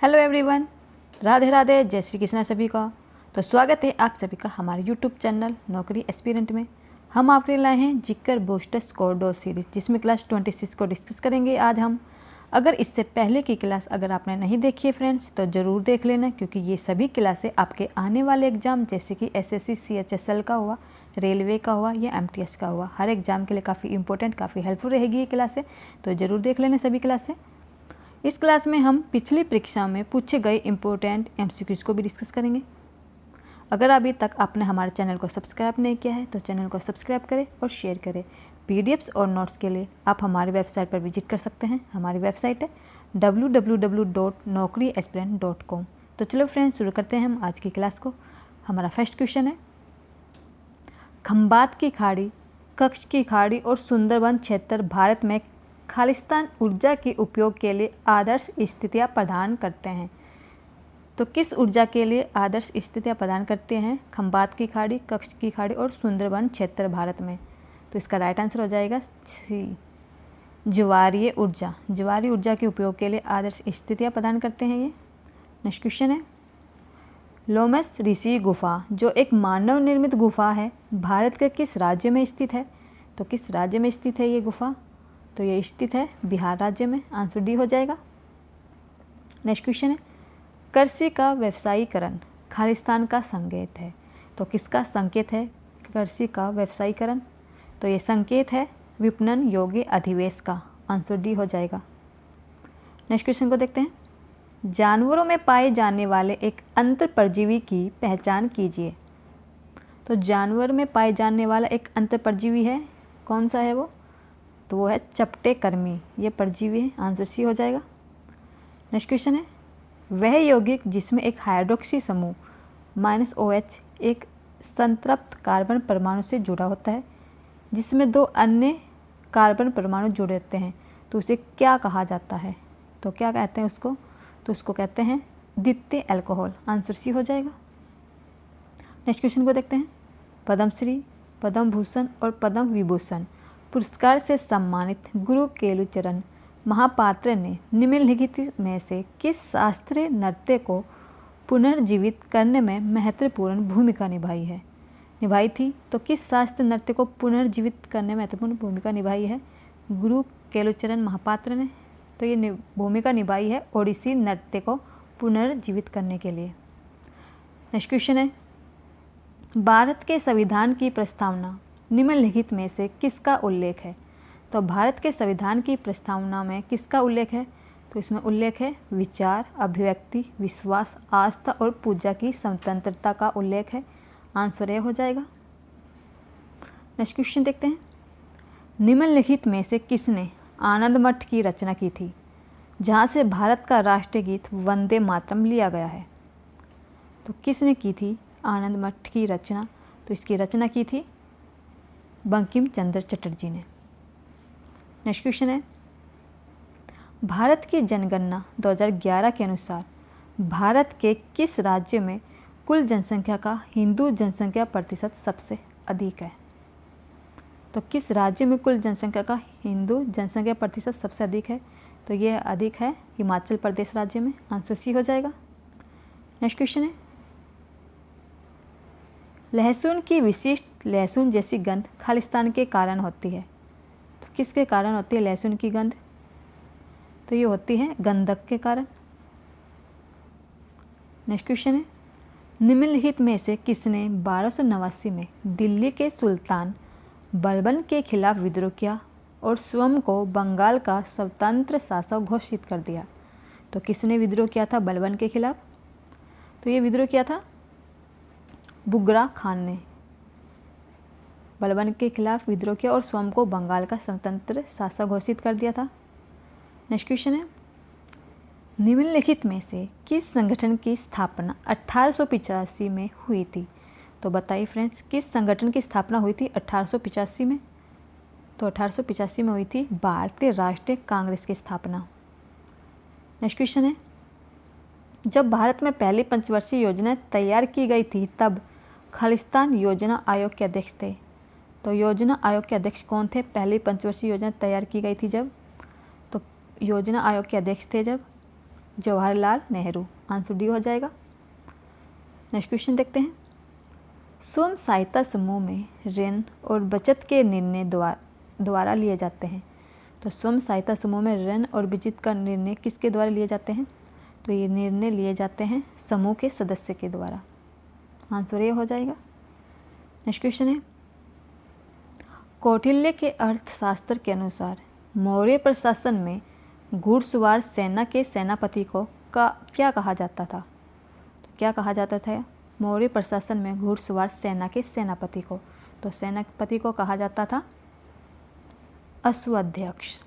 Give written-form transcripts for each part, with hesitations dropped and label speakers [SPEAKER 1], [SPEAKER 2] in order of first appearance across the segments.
[SPEAKER 1] Hello everyone, Radhe Radhe, जय श्री कृष्णा सभी का। तो स्वागत है आप सभी का हमारे यूट्यूब चैनल नौकरी एस्पिरेंट में। हम आपके लिए लाए हैं जिक्र बूस्टर स्कोर डो सीरीज, जिसमें क्लास 26 को डिस्कस करेंगे आज हम। अगर इससे पहले की क्लास अगर आपने नहीं देखी है फ्रेंड्स, तो ज़रूर देख लेना, क्योंकि ये सभी क्लासें आपके आने वाले एग्जाम जैसे कि एसएससी CHSL का हुआ, रेलवे का हुआ या MTS का हुआ, हर एग्जाम के लिए काफ़ी इंपॉर्टेंट, काफ़ी हेल्पफुल रहेगी ये क्लासें। तो ज़रूर देख लेना सभी क्लासें। इस क्लास में हम पिछली परीक्षा में पूछे गए इम्पोर्टेंट MCQs को भी डिस्कस करेंगे। अगर अभी तक आपने हमारे चैनल को सब्सक्राइब नहीं किया है तो चैनल को सब्सक्राइब करें और शेयर करें। PDFs और नोट्स के लिए आप हमारी वेबसाइट पर विजिट कर सकते हैं। हमारी वेबसाइट है www.naukriaspirant.com। तो चलो फ्रेंड्स, शुरू करते हैं हम आज की क्लास को। हमारा फर्स्ट क्वेश्चन है, खंबात की खाड़ी, कच्छ की खाड़ी और सुंदरबन क्षेत्र भारत में खालिस्तान ऊर्जा के उपयोग के लिए आदर्श स्थितियाँ प्रदान करते हैं। तो किस ऊर्जा के लिए आदर्श स्थितियाँ प्रदान करते हैं खंबात की खाड़ी, कच्छ की खाड़ी और सुंदरबन क्षेत्र भारत में? तो इसका राइट आंसर हो जाएगा सी, ज्वारीय ऊर्जा। ज्वारीय ऊर्जा के उपयोग के लिए आदर्श स्थितियाँ प्रदान करते हैं ये। नेक्स्ट क्वेश्चन है, लोमस ऋषि गुफा जो एक मानव निर्मित गुफा है, भारत के किस राज्य में स्थित है? तो किस राज्य में स्थित है ये गुफा? तो ये स्थित है बिहार राज्य में। आंसर डी हो जाएगा। नेक्स्ट क्वेश्चन है, कृषि का व्यवसायीकरण खालिस्तान का संकेत है। तो किसका संकेत है कृषि का व्यवसायीकरण? तो ये संकेत है विपणन योग्य अधिवेश का। आंसर डी हो जाएगा। नेक्स्ट क्वेश्चन को देखते हैं, जानवरों में पाए जाने वाले एक अंतर परजीवी की पहचान कीजिए। तो जानवर में पाए जाने वाला एक अंतर परजीवी है, कौन सा है वो? तो वो है चपटे कर्मी, ये परजीवी है। आंसर सी हो जाएगा। नेक्स्ट क्वेश्चन है, वह यौगिक जिसमें एक हाइड्रोक्सी समूह -OH एक संतृप्त कार्बन परमाणु से जुड़ा होता है, जिसमें दो अन्य कार्बन परमाणु जुड़े होते हैं, तो उसे क्या कहा जाता है? तो क्या कहते हैं उसको? तो उसको कहते हैं द्वितीय अल्कोहल। आंसर सी हो जाएगा। नेक्स्ट क्वेश्चन को देखते हैं, पद्मश्री, पद्म भूषण और पद्म विभूषण पुरस्कार से सम्मानित गुरु केलुचरण महापात्र ने निम्नलिखित में से किस शास्त्रीय नृत्य को पुनर्जीवित करने में महत्वपूर्ण भूमिका निभाई थी? तो किस शास्त्रीय नृत्य को पुनर्जीवित करने में महत्वपूर्ण भूमिका निभाई है गुरु केलुचरण महापात्र ने? तो ये भूमिका निभाई है ओडिसी नृत्य को पुनर्जीवित करने के लिए। नेक्स्ट क्वेश्चन है, भारत के संविधान की प्रस्तावना निम्नलिखित में से किसका उल्लेख है? तो भारत के संविधान की प्रस्तावना में किसका उल्लेख है? तो इसमें उल्लेख है विचार, अभिव्यक्ति, विश्वास, आस्था और पूजा की स्वतंत्रता का उल्लेख है। आंसर ए हो जाएगा। नेक्स्ट क्वेश्चन देखते हैं, निम्नलिखित में से किसने आनंद मठ की रचना की थी, जहाँ से भारत का राष्ट्रीय गीत वंदे मातरम लिया गया है? तो किसने की थी आनंद मठ की रचना? तो इसकी रचना की थी बंकिम चंद्र चटर्जी ने। नेक्स्ट क्वेश्चन है, भारत की जनगणना 2011 के अनुसार भारत के किस राज्य में कुल जनसंख्या का हिंदू जनसंख्या प्रतिशत सबसे अधिक है? तो किस राज्य में कुल जनसंख्या का हिंदू जनसंख्या प्रतिशत सबसे अधिक है? तो ये अधिक है हिमाचल प्रदेश राज्य में। आंसर सी हो जाएगा। नेक्स्ट क्वेश्चन है, लहसुन की विशिष्ट लहसुन जैसी गंध खालिस्तान के कारण होती है। तो किसके कारण होती है लहसुन की गंध? तो ये होती है गंधक के कारण। नेक्स्ट क्वेश्चन है, निम्नलिखित में से किसने 1289 में दिल्ली के सुल्तान बलबन के खिलाफ विद्रोह किया और स्वयं को बंगाल का स्वतंत्र शासक घोषित कर दिया? तो किसने विद्रोह किया था बलबन के खिलाफ? तो ये विद्रोह किया था बुगरा खान ने। बलबन के खिलाफ विद्रोह किया और स्वयं को बंगाल का स्वतंत्र शासक घोषित कर दिया था। नेक्स्ट क्वेश्चन है, निम्नलिखित में से किस संगठन की स्थापना 1885 में हुई थी? तो बताइए फ्रेंड्स, किस संगठन की स्थापना हुई थी 1885 में? तो 1885 में हुई थी भारतीय राष्ट्रीय कांग्रेस की स्थापना। नेक्स्ट क्वेश्चन है, जब भारत में पहली पंचवर्षीय योजना तैयार की गई थी तब खालिस्तान योजना आयोग के अध्यक्ष थे। तो योजना आयोग के अध्यक्ष कौन थे? पहली पंचवर्षीय योजना तैयार की गई थी जब, तो योजना आयोग के अध्यक्ष थे जब जवाहरलाल नेहरू। आंसर डी हो जाएगा। नेक्स्ट क्वेश्चन देखते हैं। स्वयं सहायता समूह में ऋण और बचत के निर्णय द्वारा लिए जाते हैं। तो स्वयं सहायता समूह में ऋण और बचत का निर्णय किसके द्वारा लिए जाते हैं? तो ये निर्णय लिए जाते हैं समूह के सदस्य के द्वारा। आंसर ये हो जाएगा। नेक्स्ट क्वेश्चन है, कौटिल्य के अर्थशास्त्र के अनुसार मौर्य प्रशासन में घुड़सवार सेना के सेनापति को क्या कहा जाता था? तो क्या कहा जाता था मौर्य प्रशासन में घुड़सवार सेना के सेनापति को? तो सेनापति को कहा जाता था अश्वाध्यक्ष।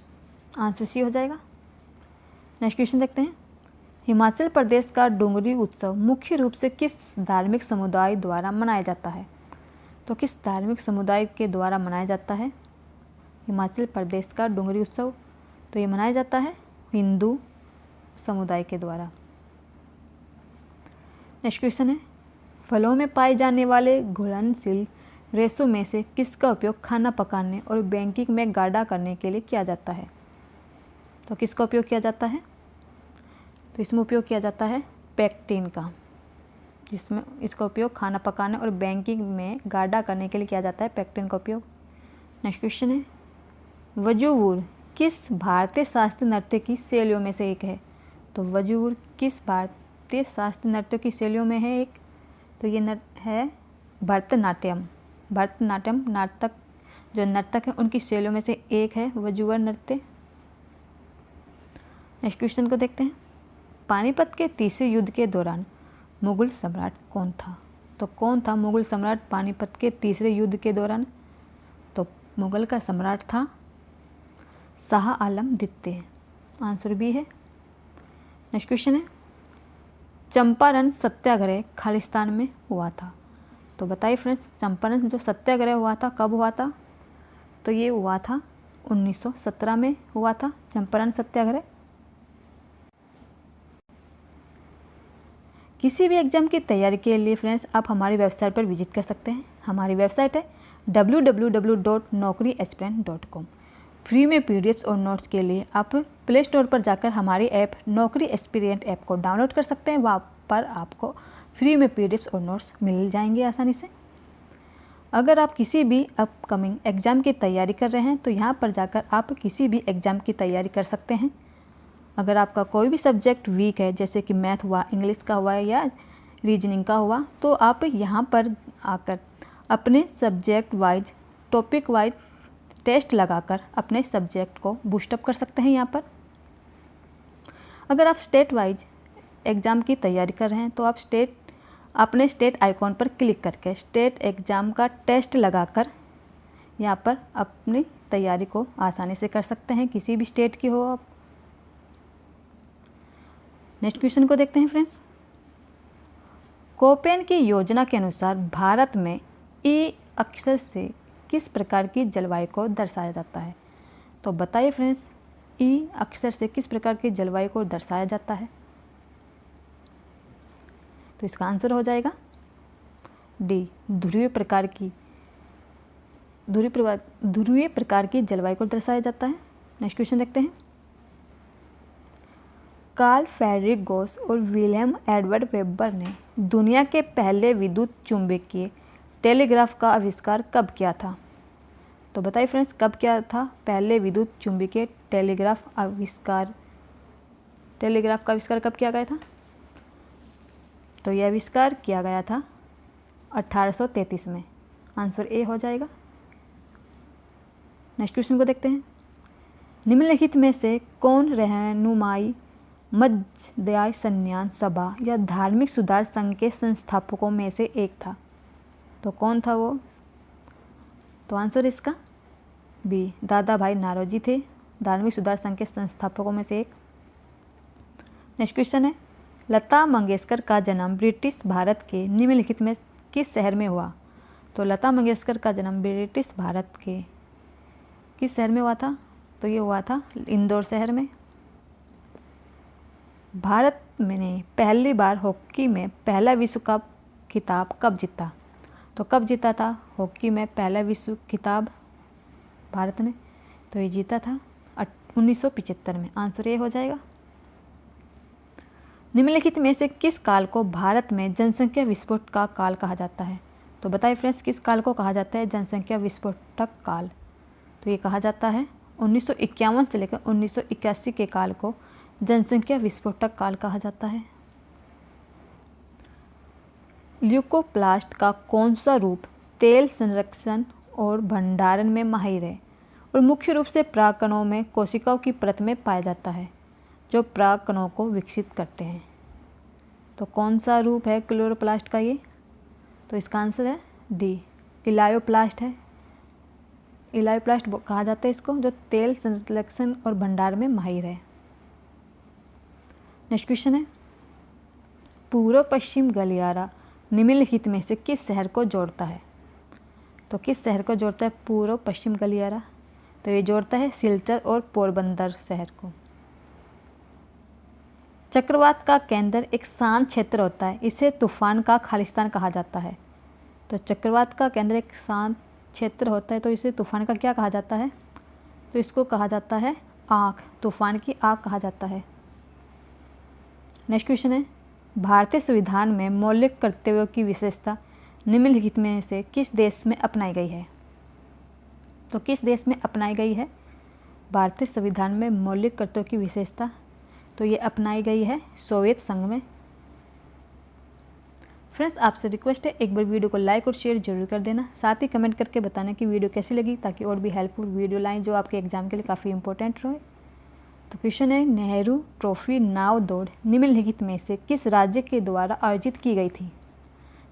[SPEAKER 1] आंसर सी हो जाएगा। नेक्स्ट क्वेश्चन देखते हैं। हिमाचल प्रदेश का डोंगरी उत्सव मुख्य रूप से किस धार्मिक समुदाय द्वारा मनाया जाता है? तो किस धार्मिक समुदाय के द्वारा मनाया जाता है हिमाचल प्रदेश का डोंगरी उत्सव? तो ये मनाया जाता है हिंदू समुदाय के द्वारा। नेक्स्ट क्वेश्चन है, फलों में पाए जाने वाले घुलनशील रेशों में से किसका उपयोग खाना पकाने और बेकिंग में गाढ़ा करने के लिए किया जाता है? तो किसका उपयोग किया जाता है? तो इसमें उपयोग किया जाता है पेक्टिन का, जिसमें इसका उपयोग खाना पकाने और बेकिंग में गाढ़ा करने के लिए किया जाता है, पेक्टिन का उपयोग। नेक्स्ट क्वेश्चन है, वजूवुर किस भारतीय शास्त्रीय नृत्य की शैलियों में से एक है? तो वजूवुर किस भारतीय शास्त्रीय नृत्य की शैलियों में है एक? तो ये है भरतनाट्यम। भरतनाट्यम नर्तक है उनकी शैलियों में से एक है वजूवर नृत्य। नेक्स्ट क्वेश्चन को देखते हैं। पानीपत के तीसरे युद्ध के दौरान मुगल सम्राट कौन था? तो कौन था मुगल सम्राट पानीपत के तीसरे युद्ध के दौरान? तो मुगल का सम्राट था शाह आलम द्वितीय। आंसर बी है। नेक्स्ट क्वेश्चन है, चंपारण सत्याग्रह खालिस्तान में हुआ था। तो बताइए फ्रेंड्स, चंपारण जो सत्याग्रह हुआ था कब हुआ था? तो ये हुआ था 1917 में हुआ था चंपारण सत्याग्रह। किसी भी एग्जाम की तैयारी के लिए फ्रेंड्स आप हमारी वेबसाइट पर विजिट कर सकते हैं। हमारी वेबसाइट है www.naukriaspirant.com। फ्री में पीडीएफ्स और नोट्स के लिए आप प्ले स्टोर पर जाकर हमारी ऐप नौकरी एस्पिरेंट ऐप को डाउनलोड कर सकते हैं। वहाँ पर आपको फ्री में पीडीएफ्स और नोट्स मिल जाएंगे आसानी से। अगर आप किसी भी अपकमिंग एग्ज़ाम की तैयारी कर रहे हैं तो यहाँ पर जाकर आप किसी भी एग्ज़ाम की तैयारी कर सकते हैं। अगर आपका कोई भी सब्जेक्ट वीक है, जैसे कि मैथ हुआ, इंग्लिश का हुआ या रीजनिंग का हुआ, तो आप यहाँ पर आकर अपने subject wise, topic wise test लगाकर अपने सब्जेक्ट को बूस्टअप कर सकते हैं यहाँ पर। अगर आप स्टेट वाइज एग्ज़ाम की तैयारी कर रहे हैं तो आप अपने स्टेट आइकॉन पर क्लिक करके स्टेट एग्ज़ाम का टेस्ट लगाकर यहाँ पर अपनी तैयारी को आसानी से कर सकते हैं, किसी भी स्टेट की हो आप। नेक्स्ट क्वेश्चन को देखते हैं फ्रेंड्स। कोपेन की योजना के अनुसार भारत में ई अक्षर से किस प्रकार की जलवायु को दर्शाया जाता है? तो बताइए फ्रेंड्स, ई अक्षर से किस प्रकार की जलवायु को दर्शाया जाता है? तो इसका आंसर हो जाएगा डी, ध्रुवीय प्रकार की जलवायु को दर्शाया जाता है। नेक्स्ट क्वेश्चन देखते हैं। कार्ल फ्रेडरिक गॉस और विलियम एडवर्ड वेबर ने दुनिया के पहले विद्युत चुंबकीय टेलीग्राफ का आविष्कार कब किया था? तो बताइए फ्रेंड्स, कब किया था पहले विद्युत चुंबकीय टेलीग्राफ का आविष्कार कब किया गया था? तो यह आविष्कार किया गया था 1833 में। आंसर ए हो जाएगा। नेक्स्ट क्वेश्चन को देखते हैं। निम्नलिखित में से कौन रहनुमाई मध्याय संन्यास सभा या धार्मिक सुधार संघ के संस्थापकों में से एक था? तो कौन था वो? तो आंसर इसका बी, दादा भाई नारोजी थे धार्मिक सुधार संघ के संस्थापकों में से एक। नेक्स्ट क्वेश्चन है, लता मंगेशकर का जन्म ब्रिटिश भारत के निम्नलिखित में किस शहर में हुआ? तो लता मंगेशकर का जन्म ब्रिटिश भारत के किस शहर में हुआ था? तो ये हुआ था इंदौर शहर में। भारत ने पहली बार हॉकी में पहला विश्व कप खिताब कब जीता? तो कब जीता था हॉकी में पहला विश्व खिताब भारत ने? तो ये जीता था 1975 में। आंसर ये हो जाएगा। निम्नलिखित में से किस काल को भारत में जनसंख्या विस्फोट का काल कहा जाता है? तो बताइए फ्रेंड्स, किस काल को कहा जाता है जनसंख्या विस्फोटक काल? तो ये कहा जाता है 1951 से लेकर 1981 के काल को जनसंख्या विस्फोटक काल कहा जाता है। ल्यूकोप्लास्ट का कौन सा रूप तेल संरक्षण और भंडारण में माहिर है और मुख्य रूप से प्राकणों में कोशिकाओं की परत में पाया जाता है जो प्राकणों को विकसित करते हैं? तो कौन सा रूप है क्लोरोप्लास्ट का ये? तो इसका आंसर है डी, इलायोप्लास्ट है। इलायोप्लास्ट कहा जाता है इसको, जो तेल संरक्षण और भंडारण में माहिर है। नेक्स्ट क्वेश्चन है, पूर्व पश्चिम गलियारा निम्नलिखित में से किस शहर को जोड़ता है? तो किस शहर को जोड़ता है पूर्व पश्चिम गलियारा? तो ये जोड़ता है सिलचर और पोरबंदर शहर को। चक्रवात का केंद्र एक शांत क्षेत्र होता है, इसे तूफान का खालिस्तान कहा जाता है। तो चक्रवात का केंद्र एक शांत क्षेत्र होता है, तो इसे तूफान का क्या कहा जाता है? तो इसको कहा जाता है आँख, तूफान की आँख कहा जाता है। नेक्स्ट क्वेश्चन है, भारतीय संविधान में मौलिक कर्तव्यों की विशेषता निम्नलिखित में से किस देश में अपनाई गई है? तो किस देश में अपनाई गई है भारतीय संविधान में मौलिक कर्तव्यों की विशेषता? तो ये अपनाई गई है सोवियत संघ में। फ्रेंड्स, आपसे रिक्वेस्ट है एक बार वीडियो को लाइक और शेयर जरूर कर देना, साथ ही कमेंट करके बताना कि वीडियो कैसी लगी, ताकि और भी हेल्पफुल वीडियो लाएं जो आपके एग्जाम के लिए काफ़ी इंपॉर्टेंट रहे। तो क्वेश्चन है, नेहरू ट्रॉफी नाव दौड़ निम्नलिखित में से किस राज्य के द्वारा आयोजित की गई थी?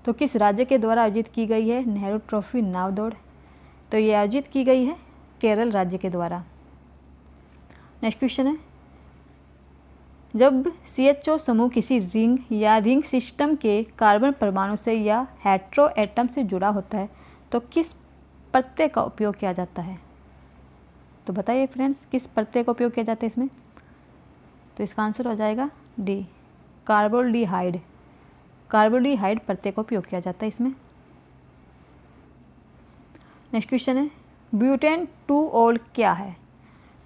[SPEAKER 1] तो किस राज्य के द्वारा आयोजित की गई है नेहरू ट्रॉफी नाव दौड़? तो ये आयोजित की गई है केरल राज्य के द्वारा। नेक्स्ट क्वेश्चन है, जब CHO समूह किसी रिंग या रिंग सिस्टम के कार्बन परमाणु से या हेट्रो एटम से जुड़ा होता है तो किस प्रत्यय का उपयोग किया जाता है? तो बताइए फ्रेंड्स, किस प्रत्यय का उपयोग किया जाता है इसमें? तो इसका आंसर हो जाएगा डी, कार्बोल्डिहाइड। कार्बोल्डिहाइड प्रत्यय का उपयोग किया जाता है इसमें। नेक्स्ट क्वेश्चन है, ब्यूटेन 2-ओल क्या है?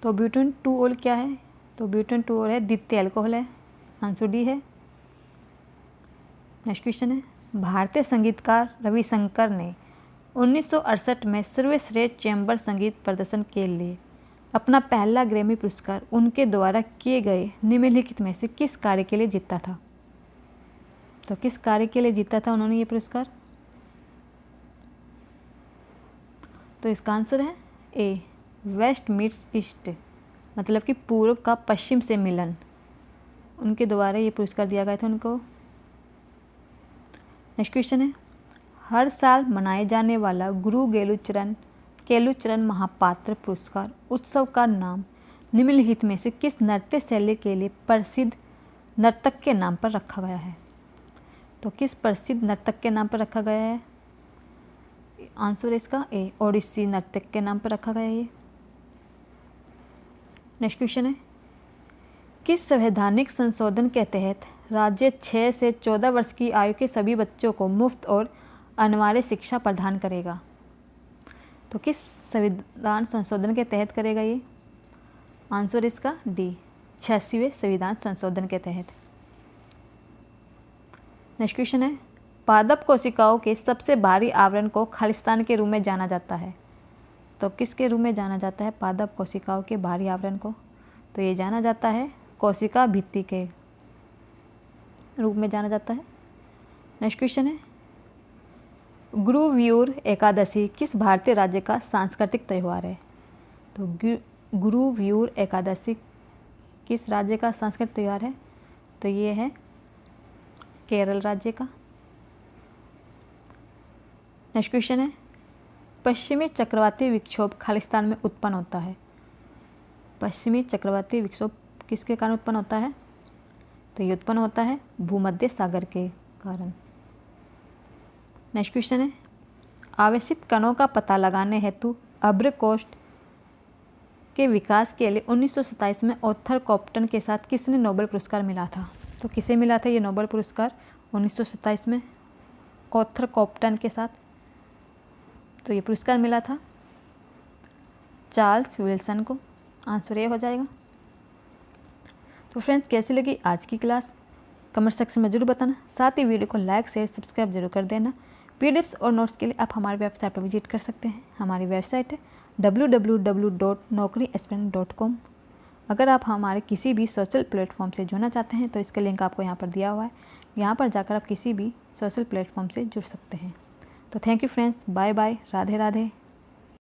[SPEAKER 1] तो ब्यूटेन 2-ओल क्या है? तो ब्यूटेन 2-ओल है द्वितीय अल्कोहल है, आंसर डी है। नेक्स्ट क्वेश्चन है, भारतीय संगीतकार रविशंकर ने 1968 में सर्वश्रेष्ठ चैम्बर संगीत प्रदर्शन के लिए अपना पहला ग्रैमी पुरस्कार उनके द्वारा किए गए निम्नलिखित में से किस कार्य के लिए जीता था? तो किस कार्य के लिए जीता था उन्होंने ये पुरस्कार? तो इसका आंसर है ए, वेस्ट मीट्स ईस्ट, मतलब कि पूर्व का पश्चिम से मिलन, उनके द्वारा ये पुरस्कार दिया गया था उनको। नेक्स्ट क्वेश्चन है, हर साल मनाए जाने वाला गुरु केलुचरण महापात्र पुरस्कार उत्सव का नाम निम्नलिखित में से किस नृत्य शैली के लिए प्रसिद्ध नर्तक के नाम पर रखा गया है? तो किस प्रसिद्ध नर्तक के नाम पर रखा गया है? आंसर है इसका ए, ओडिसी नर्तक के नाम पर रखा गया है ये। नेक्स्ट क्वेश्चन है, किस संवैधानिक संशोधन के तहत राज्य 6 से 14 वर्ष की आयु के सभी बच्चों को मुफ्त और अनिवार्य शिक्षा प्रदान करेगा? तो किस संविधान संशोधन के तहत करेगा ये? आंसर इसका डी, 86वें संविधान संशोधन के तहत। नेक्स्ट क्वेश्चन है, पादप कोशिकाओं के सबसे बाहरी आवरण को खालिस्तान के रूप में जाना जाता है। तो किसके रूप में जाना जाता है पादप कोशिकाओं के बाहरी आवरण को? तो ये जाना जाता है कोशिका भित्ति के रूप में जाना जाता है। नेक्स्ट क्वेश्चन है, गुरुव्यूर एकादशी किस भारतीय राज्य का सांस्कृतिक त्यौहार है? तो गुरुव्यूर एकादशी किस राज्य का सांस्कृतिक त्यौहार है? तो ये है केरल राज्य का। नेक्स्ट क्वेश्चन है, पश्चिमी चक्रवाती विक्षोभ खालिस्तान में उत्पन्न होता है। पश्चिमी चक्रवाती विक्षोभ किसके कारण उत्पन्न होता है? तो ये उत्पन्न होता है भूमध्य सागर के कारण। नेक्स्ट क्वेश्चन है, आवेशित कणों का पता लगाने हेतु अब्रकोष्ठ के विकास के लिए 1927 में ऑर्थर कॉप्टन के साथ किसने नोबेल पुरस्कार मिला था? तो किसे मिला था ये नोबेल पुरस्कार 1927 में ऑर्थर कॉप्टन के साथ? तो ये पुरस्कार मिला था चार्ल्स विल्सन को, आंसर ये हो जाएगा। तो फ्रेंड्स, कैसी लगी आज की क्लास? कमेंट सेक्शन में जरूर बताना। साथ ही वीडियो को लाइक शेयर सब्सक्राइब जरूर कर देना। पीडीएफ्स और नोट्स के लिए आप हमारी वेबसाइट पर विजिट कर सकते हैं। हमारी वेबसाइट है www.naukriaspirant.com। अगर आप हमारे किसी भी सोशल प्लेटफॉर्म से जुड़ना चाहते हैं तो इसका लिंक आपको यहाँ पर दिया हुआ है। यहाँ पर जाकर आप किसी भी सोशल प्लेटफॉर्म से जुड़ सकते हैं। तो thank you friends, bye bye, Radhe Radhe.